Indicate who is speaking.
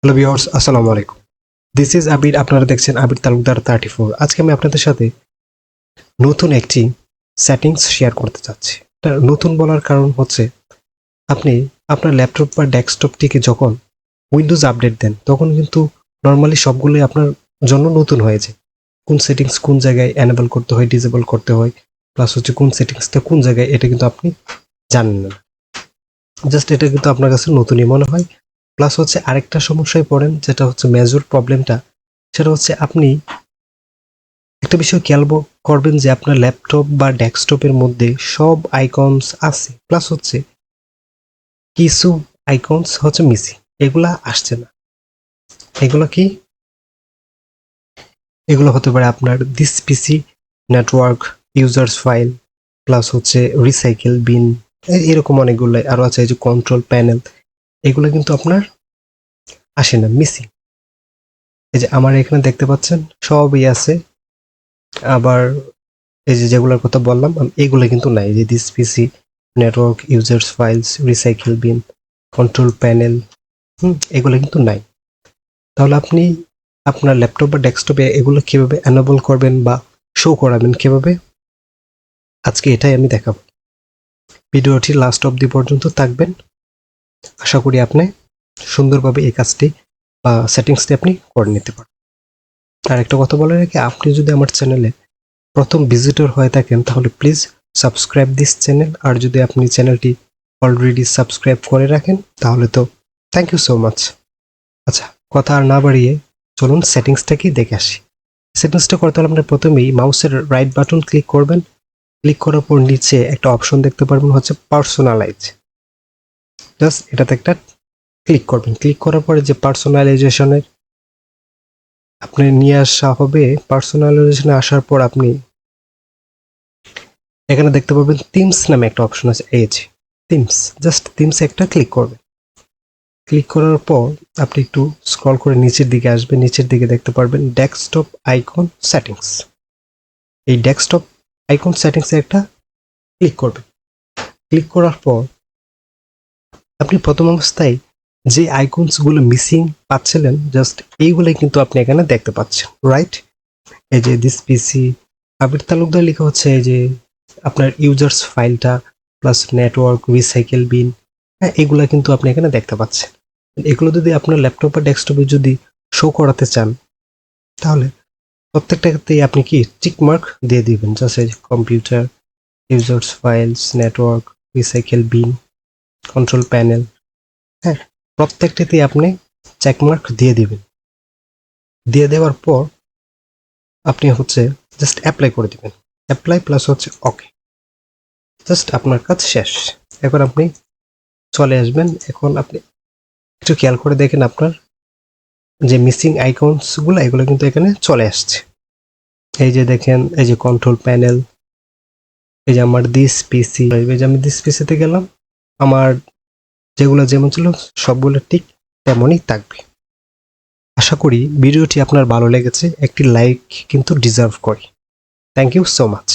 Speaker 1: Hello viewers, আসসালামু আলাইকুম। This is আবির। আপনারা দেখছেন আবির তালুকদার 34। আজকে আমি আপনাদের সাথে নতুন একটি সেটিংস শেয়ার করতে চাচ্ছি। এটা নতুন বলার কারণ হচ্ছে, আপনি আপনার ল্যাপটপ বা ডেস্কটপটিকে যখন উইন্ডোজ আপডেট দেন তখন কিন্তু নর্মালি সবগুলোই আপনার জন্য নতুন হয়ে যায়। কোন সেটিংস কোন জায়গায় এনেবল করতে হয়, ডিসেবল করতে হয়, প্লাস হচ্ছে কোন সেটিংসটা কোন জায়গায়, এটা কিন্তু আপনি জানেন না। জাস্ট এটা কিন্তু আপনার কাছে নতুনই মনে হয়। প্লাস হচ্ছে আরেকটা সমস্যায় পড়েন, যেটা হচ্ছে মেজর প্রবলেমটা, সেটা হচ্ছে আপনি একটা বিষয় খেয়াল করবেন যে আপনার ল্যাপটপ বা ডেস্কটপের মধ্যে সব আইকনস আছে, প্লাস হচ্ছে কিছু আইকনস হচ্ছে মিসিং, এগুলা আসছে না। এগুলো কি? এগুলো হতে পারে আপনার this PC network, users file, plus হচ্ছে রিসাইকেল বিন, এরকম অনেকগুলো আরো আছে। এই যে কন্ট্রোল প্যানেল, এগুলো কিন্তু আপনার আসে না, মিসিং। এই যে আমার এখানে দেখতে পাচ্ছেন সবই আছে। আবার এই যে যেগুলোর কথা বললাম এগুলো কিন্তু নাই। যে this PC network, users files, recycle bin, control panel, এগুলো কিন্তু নাই। তাহলে আপনি আপনার ল্যাপটপ বা ডেস্কটপে এগুলো কিভাবে এনেবল করবেন বা শো করাবেন কিভাবে, আজকে এটাই আমি দেখাবো। ভিডিওটি লাস্ট অবধি পর্যন্ত থাকবেন। আশা করি আপনি সুন্দরভাবে এই কাজটি বা সেটিংসটি আপনি করে নিতে পারেন। আর একটা কথা বলে রাখি, আপনি যদি আমার চ্যানেলে প্রথম ভিজিটর হয়ে থাকেন তাহলে প্লিজ সাবস্ক্রাইব দিস চ্যানেল। আর যদি আপনি চ্যানেলটি অলরেডি সাবস্ক্রাইব করে রাখেন তাহলে তো থ্যাংক ইউ সো মাচ। আচ্ছা, কথা আর না বাড়িয়ে চলুন সেটিংসটা কি দেখে আসি। সেটিংসটা করতে হলে আপনার প্রথমেই মাউসের রাইট বাটন ক্লিক করবেন। ক্লিক করার পর নিচে একটা অপশন দেখতে পারবেন হচ্ছে পার্সোনালাইজ। জাস্ট এটাতে একটা ক্লিক করবেন। ক্লিক করার পরে যে পার্সোনালাইজেশনের আপনি নিয়ে আসা হবে, পার্সোনালাইজেশনে আসার পর আপনি এখানে দেখতে পাবেন থিমস নামে একটা অপশন আছে। এই যে থিমস, জাস্ট থিমস একটা ক্লিক করবেন। ক্লিক করার পর আপনি একটু স্ক্রল করে নিচের দিকে আসবেন। নিচের দিকে দেখতে পারবেন ডেস্কটপ আইকন সেটিংস। এই ডেস্কটপ আইকন সেটিংসে একটা ক্লিক করবেন। ক্লিক করার পর আপনি প্রথম অবস্থায় যে আইকনসগুলো মিসিং পাচ্ছিলেন, জাস্ট এইগুলোই কিন্তু আপনি এখানে দেখতে পাচ্ছেন, রাইট? এই যে দিস পিসি আবির তালুকদার লেখা হচ্ছে, এই যে আপনার ইউজার্স ফাইলটা, প্লাস নেটওয়ার্ক, রিসাইকেল বিন, হ্যাঁ, এগুলা কিন্তু আপনি এখানে দেখতে পাচ্ছেন। এগুলো যদি আপনার ল্যাপটপ বা ডেস্কটপে যদি শো করাতে চান তাহলে প্রত্যেকটাতেই আপনি কি টিক মার্ক দিয়ে দিবেন। জাস্ট এই computer, users files, network, recycle bin, control panel, হ্যাঁ, প্রত্যেকটাতেই আপনি চেকমার্ক দিয়ে দিবেন। দিয়ে দেওয়ার পর আপনি হচ্ছে জাস্ট অ্যাপ্লাই করে দিবেন। অ্যাপ্লাই প্লাস হচ্ছে ওকে, জাস্ট আপনার কাজ শেষ। এখন আপনি চলে আসবেন। এখন আপনি একটু খেয়াল করে দেখেন আপনার যে মিসিং আইকনসগুলো, এগুলো কিন্তু এখানে চলে আসছে। এই যে দেখেন, এই যে কন্ট্রোল প্যানেল, এই যে আমার দিস পিসি, এই যে আমি দিস পিসিতে গেলাম, আমার যেগুলো যেমন ছিল সবগুলো ঠিক তেমনই থাকবে। আশা করি ভিডিওটি আপনার ভালো লেগেছে। একটি লাইক কিন্তু ডিজার্ভ করে। Thank you so much.